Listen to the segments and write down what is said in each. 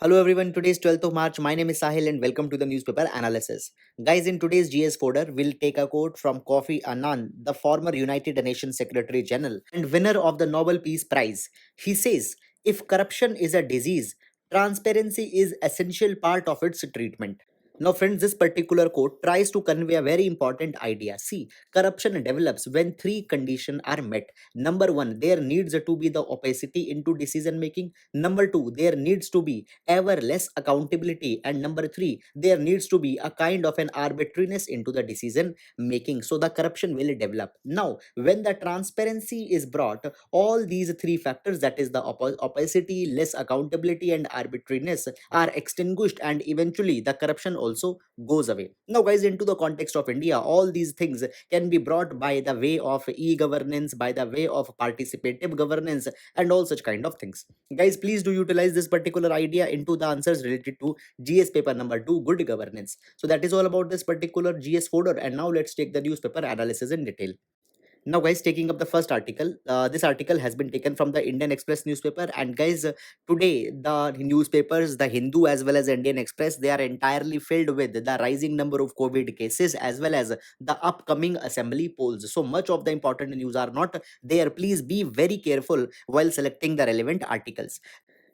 Hello everyone, today is 12th of March. My name is Sahil and welcome to the newspaper analysis. Guys, in today's GS folder, we'll take a quote from Kofi Annan, the former United Nations Secretary General and winner of the Nobel Peace Prize. He says, if corruption is a disease, transparency is essential part of its treatment. Now, friends, this particular quote tries to convey a very important idea. See, corruption develops when three conditions are met. Number one, there needs to be the opacity into decision making. Number two, there needs to be ever less accountability, and number three, there needs to be a kind of an arbitrariness into the decision making, so the corruption will develop. Now when the transparency is brought, all these three factors, that is the opacity, less accountability and arbitrariness, are extinguished and eventually the corruption also goes away. Now guys, into the context of India, all these things can be brought by the way of e-governance, by the way of participative governance and all such kind of things. Guys, please do utilize this particular idea into the answers related to GS paper number 2, good governance. So that is all about this particular GS folder, and now let's take the newspaper analysis in detail. Now guys, taking up the first article, this article has been taken from the Indian Express newspaper. And guys, today the newspapers, the Hindu as well as Indian Express, they are entirely filled with the rising number of COVID cases as well as the upcoming assembly polls. So much of the important news are not there. Please be very careful while selecting the relevant articles.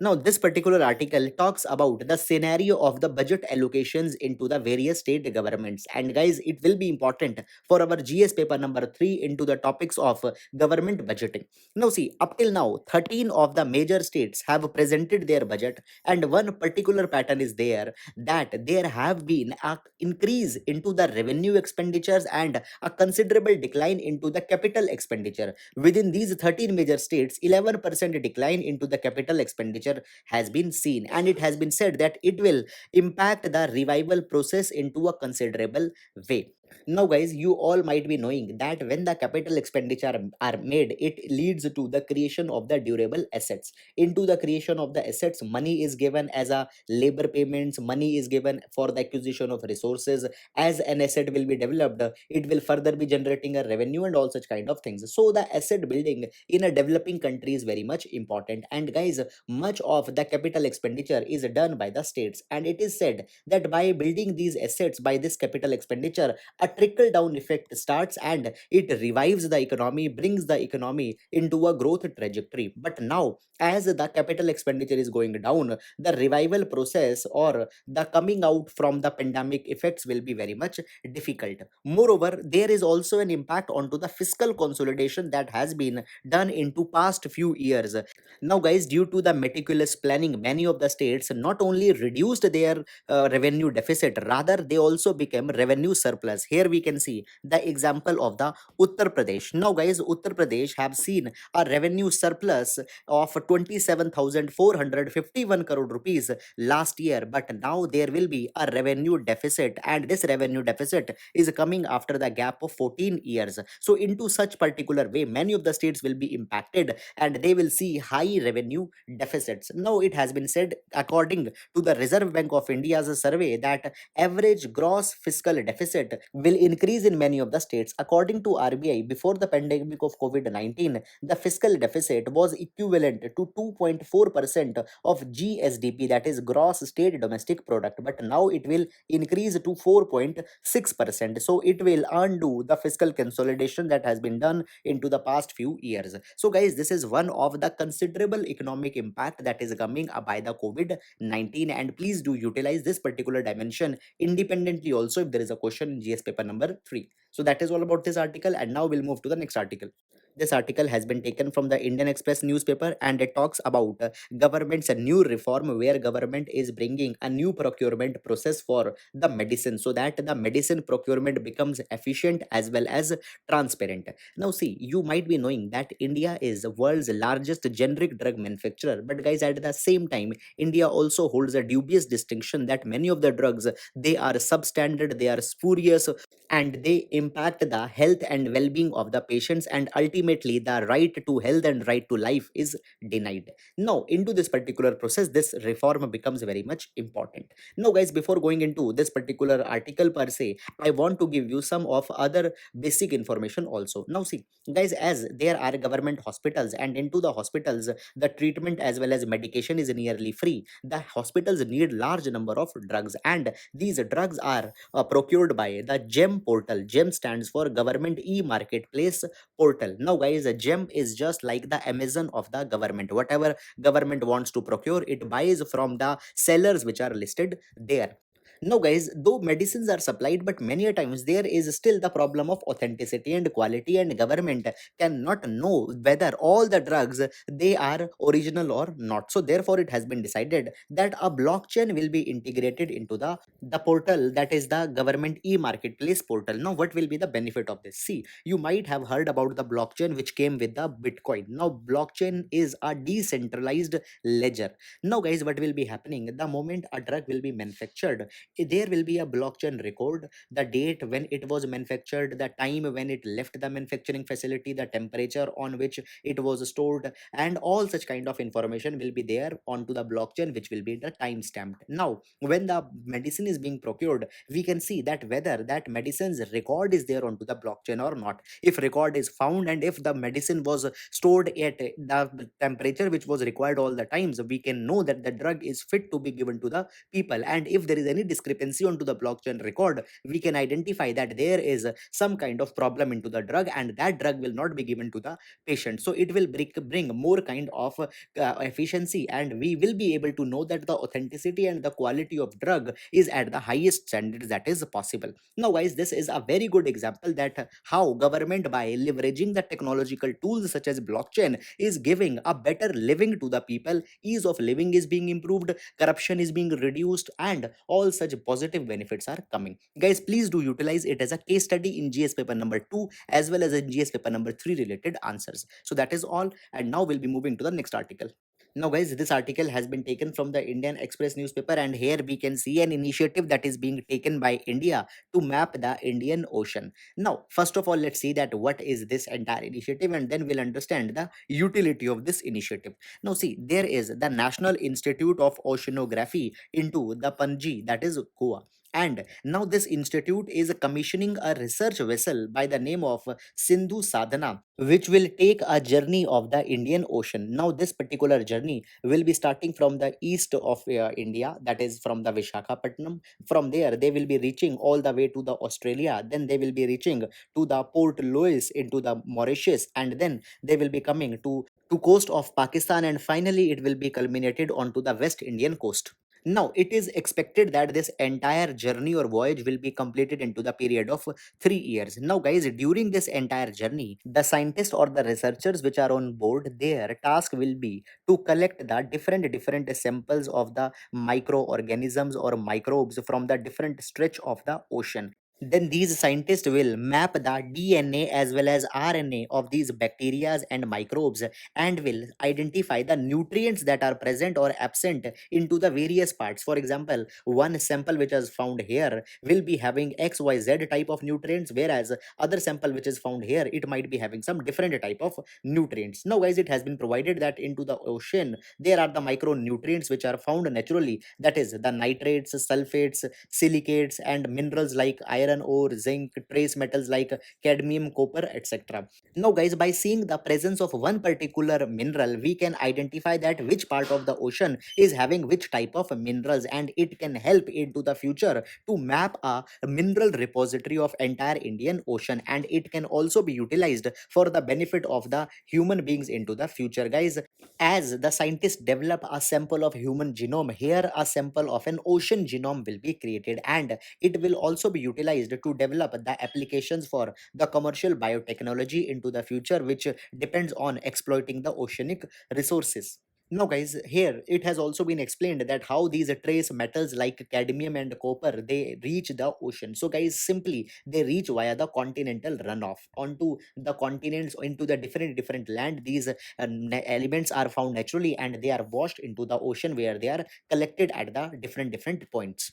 Now, this particular article talks about the scenario of the budget allocations into the various state governments. And guys, it will be important for our GS paper number 3 into the topics of government budgeting. Now, see, up till now, 13 of the major states have presented their budget, and one particular pattern is there, that there have been a increase into the revenue expenditures and a considerable decline into the capital expenditure. Within these 13 major states, 11% decline into the capital expenditure has been seen, and it has been said that it will impact the revival process into a considerable way. Now guys, you all might be knowing that when the capital expenditure are made, it leads to the creation of the durable assets. Into the creation of the assets, money is given as a labor payments, money is given for the acquisition of resources. As an asset will be developed, it will further be generating a revenue and all such kind of things. So the asset building in a developing country is very much important. And guys, much of the capital expenditure is done by the states, and it is said that by building these assets, by this capital expenditure, a trickle down effect starts and it revives the economy, brings the economy into a growth trajectory. But now, as the capital expenditure is going down, the revival process or the coming out from the pandemic effects will be very much difficult. Moreover, there is also an impact onto the fiscal consolidation that has been done into past few years. Now guys, due to the meticulous planning, many of the states not only reduced their revenue deficit, rather they also became revenue surplus. Here we can see the example of the Uttar Pradesh. Now guys, Uttar Pradesh have seen a revenue surplus of 27,451 crore rupees last year, but now there will be a revenue deficit, and this revenue deficit is coming after the gap of 14 years. So into such particular way, many of the states will be impacted and they will see high revenue deficits. Now it has been said, according to the Reserve Bank of India's survey, that average gross fiscal deficit will increase in many of the states. According to RBI, before the pandemic of COVID-19, the fiscal deficit was equivalent to 2.4% of GSDP, that is gross state domestic product, but now it will increase to 4.6%. So it will undo the fiscal consolidation that has been done into the past few years. So guys, this is one of the considerable economic impact that is coming by the COVID-19, and please do utilize this particular dimension independently also if there is a question in GS paper number 3. So that is all about this article, and now we'll move to the next article. This article has been taken from the Indian Express newspaper, and it talks about government's new reform, where government is bringing a new procurement process for the medicine, so that the medicine procurement becomes efficient as well as transparent. Now see, you might be knowing that India is the world's largest generic drug manufacturer, but guys, at the same time, India also holds a dubious distinction that many of the drugs, they are substandard, they are spurious, and they impact the health and well-being of the patients, and ultimately ultimately the right to health and right to life is denied. Now, into this particular process, this reform becomes very much important. Now, guys, before going into this particular article per se, I want to give you some of other basic information also. Now, see, guys, as there are government hospitals, and into the hospitals, the treatment as well as medication is nearly free. The hospitals need large number of drugs, and these drugs are procured by the GEM portal. GEM stands for Government E-Marketplace Portal. Now, guys, a GEM is just like the Amazon of the government. Whatever government wants to procure, it buys from the sellers which are listed there. Now, guys, though medicines are supplied, but many a times there is still the problem of authenticity and quality, and government cannot know whether all the drugs they are original or not. So therefore it has been decided that a blockchain will be integrated into the portal, that is the government e-marketplace portal. Now, what will be the benefit of this? See, you might have heard about the blockchain which came with the Bitcoin. Now, blockchain is a decentralized ledger. Now, guys, what will be happening the moment a drug will be manufactured? There will be a blockchain record, the date when it was manufactured, the time when it left the manufacturing facility, the temperature on which it was stored, and all such kind of information will be there onto the blockchain, which will be the time stamped. Now, when the medicine is being procured, we can see that whether that medicine's record is there onto the blockchain or not. If record is found, and if the medicine was stored at the temperature which was required all the times, we can know that the drug is fit to be given to the people. And if there is any discrepancy onto the blockchain record, we can identify that there is some kind of problem into the drug, and that drug will not be given to the patient. So it will bring more kind of efficiency, and we will be able to know that the authenticity and the quality of drug is at the highest standards that is possible. Now, guys, this is a very good example that how government, by leveraging the technological tools such as blockchain, is giving a better living to the people. Ease of living is being improved, corruption is being reduced, and all such positive benefits are coming. Guys, please do utilize it as a case study in GS paper number 2 as well as in GS paper number 3 related answers. So that is all, and now we'll be moving to the next article. Now, guys, this article has been taken from the Indian Express newspaper, and here we can see an initiative that is being taken by India to map the Indian Ocean. Now, first of all, let's see that what is this entire initiative, and then we'll understand the utility of this initiative. Now, see, there is the National Institute of Oceanography into the Panji, that is Goa. And now this institute is commissioning a research vessel by the name of Sindhu Sadhana, which will take a journey of the Indian Ocean. Now, this particular journey will be starting from the east of India, that is from the Vishakhapatnam. From there, they will be reaching all the way to the Australia. Then they will be reaching to the Port Louis into the Mauritius, and then they will be coming to coast of Pakistan, and finally it will be culminated onto the West Indian coast. Now, it is expected that this entire journey or voyage will be completed into the period of 3 years. Now, guys, during this entire journey, the scientists or the researchers which are on board, their task will be to collect the different samples of the microorganisms or microbes from the different stretch of the ocean. Then these scientists will map the DNA as well as RNA of these bacteria and microbes, and will identify the nutrients that are present or absent into the various parts. For example, one sample which is found here will be having XYZ type of nutrients, whereas other sample which is found here, it might be having some different type of nutrients. Now, guys, it has been provided that into the ocean there are the micronutrients which are found naturally, that is the nitrates, sulfates, silicates, and minerals like iron ore, zinc, trace metals like cadmium, copper, etc. Now, guys, by seeing the presence of one particular mineral, we can identify that which part of the ocean is having which type of minerals, and it can help into the future to map a mineral repository of entire Indian Ocean, and it can also be utilized for the benefit of the human beings into the future. Guys, as the scientists develop a sample of human genome, here a sample of an ocean genome will be created, and it will also be utilized to develop the applications for the commercial biotechnology into the future, which depends on exploiting the oceanic resources. Now, guys, here it has also been explained that how these trace metals like cadmium and copper, they reach the ocean. So, guys, simply they reach via the continental runoff onto the continents, into the different land. These elements are found naturally, and they are washed into the ocean, where they are collected at the different points.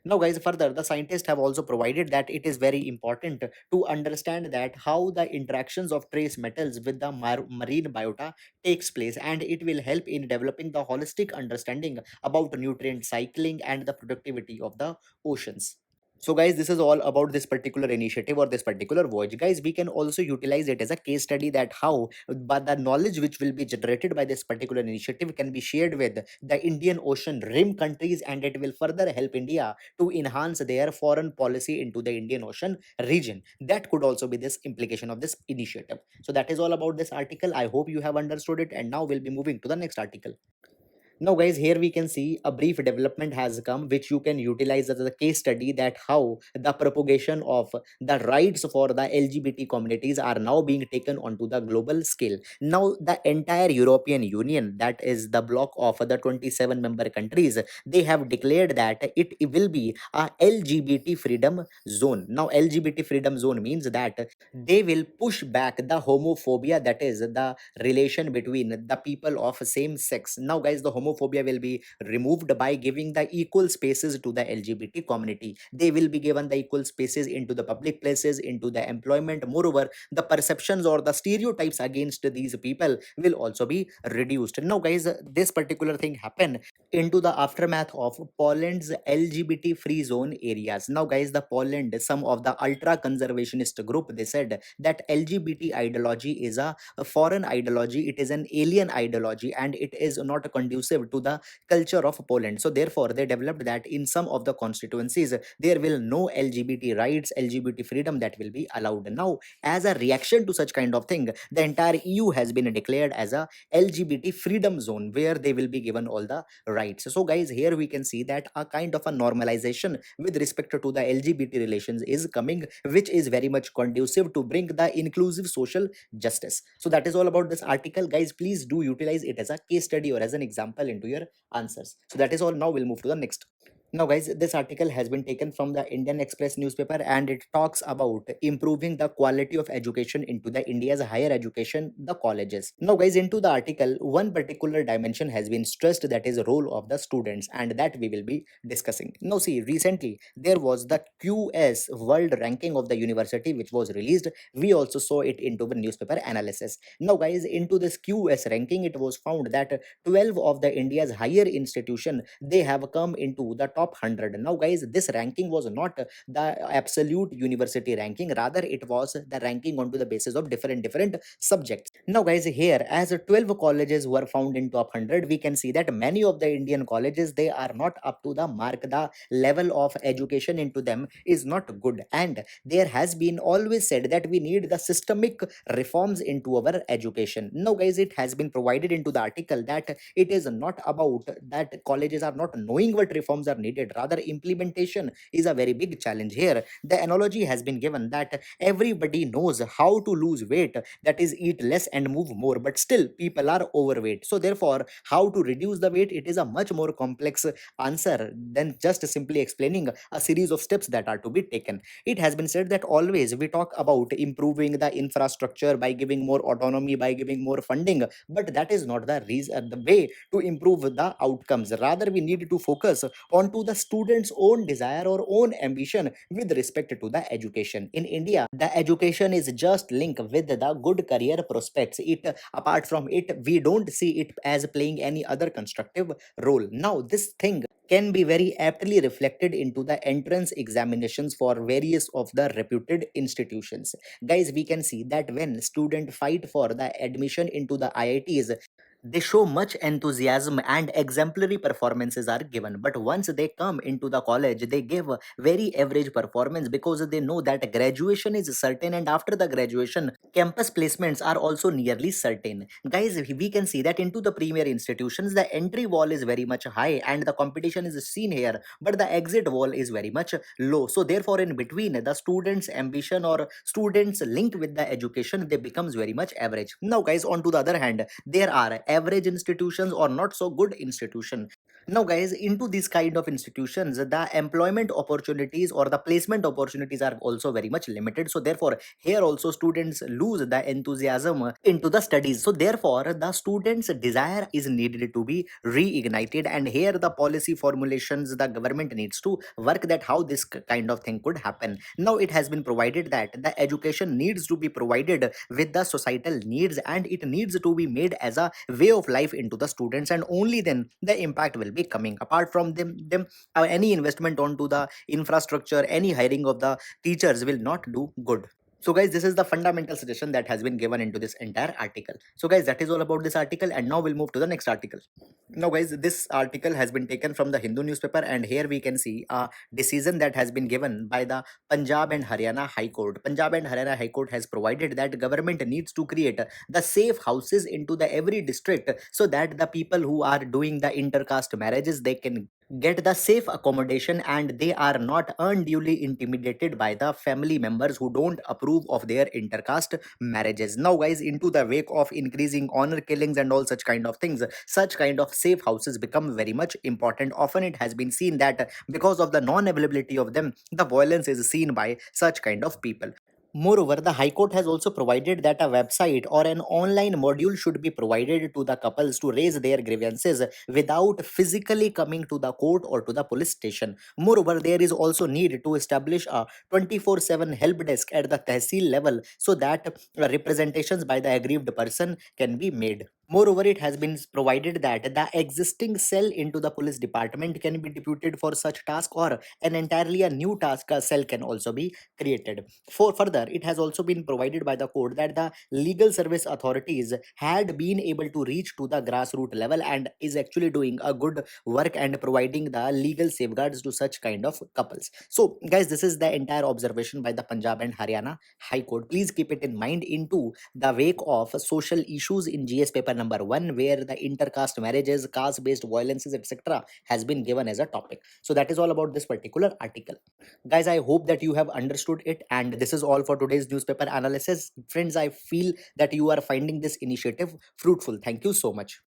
Now, guys, further, the scientists have also provided that it is very important to understand that how the interactions of trace metals with the marine biota takes place, and it will help in developing the holistic understanding about nutrient cycling and the productivity of the oceans. So, guys, this is all about this particular initiative or this particular voyage. Guys, we can also utilize it as a case study that how, but the knowledge which will be generated by this particular initiative can be shared with the Indian Ocean rim countries, and it will further help India to enhance their foreign policy into the Indian Ocean region. That could also be this implication of this initiative. So, that is all about this article. I hope you have understood it, and now we'll be moving to the next article. Now, guys, here we can see a brief development has come, which you can utilize as a case study that how the propagation of the rights for the LGBT communities are now being taken onto the global scale. Now, the entire European Union, that is the bloc of the 27 member countries, they have declared that it will be a LGBT freedom zone. Now, LGBT freedom zone means that they will push back the homophobia, that is the relation between the people of same sex. Now, guys, the homophobia will be removed by giving the equal spaces to the LGBT community. They will be given the equal spaces into the public places, into the employment. Moreover, the perceptions or the stereotypes against these people will also be reduced. Now, guys, this particular thing happened into the aftermath of Poland's LGBT free zone areas. Now, guys, the Poland, some of the ultra conservationist group, they said that LGBT ideology is a foreign ideology, it is an alien ideology, and it is not conducive to the culture of Poland. So therefore they developed that in some of the constituencies there will no LGBT rights, LGBT freedom that will be allowed. Now, as a reaction to such kind of thing, the entire EU has been declared as a LGBT freedom zone where they will be given all the rights. So, guys, here we can see that a kind of a normalization with respect to the LGBT relations is coming, which is very much conducive to bring the inclusive social justice. So that is all about this article. Guys, please do utilize it as a case study or as an example into your answers. So that is all. Now we'll move to the next. Now, guys, this article has been taken from the Indian Express newspaper, and it talks about improving the quality of education into the India's higher education, the colleges. Now, guys, into the article, one particular dimension has been stressed, that is the role of the students, and that we will be discussing. Now, see, recently there was the QS World Ranking of the university, which was released. We also saw it into the newspaper analysis. Now, guys, into this QS ranking, it was found that 12 of the India's higher institution, they have come into the top 100. Now, guys, this ranking was not the absolute university ranking, rather it was the ranking onto the basis of different subjects. Now, guys, here as 12 colleges were found in top 100, we can see that many of the Indian colleges, they are not up to the mark. The level of education into them is not good, and there has been always said that we need the systemic reforms into our education. Now, guys, it has been provided into the article that it is not about that colleges are not knowing what reforms are needed, rather implementation is a very big challenge here. The analogy has been given that everybody knows how to lose weight, that is eat less and move more, but still people are overweight. So therefore, how to reduce the weight, it is a much more complex answer than just simply explaining a series of steps that are to be taken. It has been said that always we talk about improving the infrastructure by giving more autonomy, by giving more funding, but that is not the reason, the way to improve the outcomes. Rather, we need to focus onto the student's own desire or own ambition with respect to the education. In India, the education is just linked with the good career prospects. It, apart from it, we don't see it as playing any other constructive role. Now, this thing can be very aptly reflected into the entrance examinations for various of the reputed institutions. Guys, we can see that when students fight for the admission into the IITs, they show much enthusiasm and exemplary performances are given, but once they come into the college, they give a very average performance because they know that graduation is certain, and after the graduation, campus placements are also nearly certain. Guys, we can see that into the premier institutions, the entry wall is very much high and the competition is seen here, but the exit wall is very much low. So therefore, in between, the students ambition or students linked with the education, they becomes very much average. Now, guys, on to the other hand, there are average institutions or not so good institution. Now guys, into these kind of institutions, the employment opportunities or the placement opportunities are also very much limited. So therefore here also students lose the enthusiasm into the studies. So therefore the students desire is needed to be reignited, and here the policy formulations the government needs to work that how this kind of thing could happen. Now it has been provided that the education needs to be provided with the societal needs, and it needs to be made as a way of life into the students, and only then the impact will be coming. Apart from them, any investment onto the infrastructure, any hiring of the teachers will not do good. So guys, this is the fundamental suggestion that has been given into this entire article. So guys, that is all about this article, and now we'll move to the next article. Now guys, this article has been taken from the Hindu newspaper, and here we can see a decision that has been given by the Punjab and Haryana High Court. Punjab and Haryana High Court has provided that government needs to create the safe houses into the every district, so that the people who are doing the intercaste marriages, they can get the safe accommodation and they are not unduly intimidated by the family members who don't approve of their intercaste marriages. Now guys, into the wake of increasing honor killings and all such kind of things, such kind of safe houses become very much important. Often it has been seen that because of the non availability of them, the violence is seen by such kind of people. Moreover, the High Court has also provided that a website or an online module should be provided to the couples to raise their grievances without physically coming to the court or to the police station. Moreover, there is also need to establish a 24/7 help desk at the tehsil level, so that representations by the aggrieved person can be made. Moreover, it has been provided that the existing cell into the police department can be deputed for such task, or an entirely a new task cell can also be created. For further, it has also been provided by the court that the legal service authorities had been able to reach to the grassroots level and is actually doing a good work and providing the legal safeguards to such kind of couples. So guys, this is the entire observation by the Punjab and Haryana High Court. Please keep it in mind into the wake of social issues in GS paper number 1, where the intercaste marriages, caste based violences, etc. has been given as a topic. So that is all about this particular article. Guys, I hope that you have understood it, and this is all for today's newspaper analysis. Friends, I feel that you are finding this initiative fruitful. Thank you so much.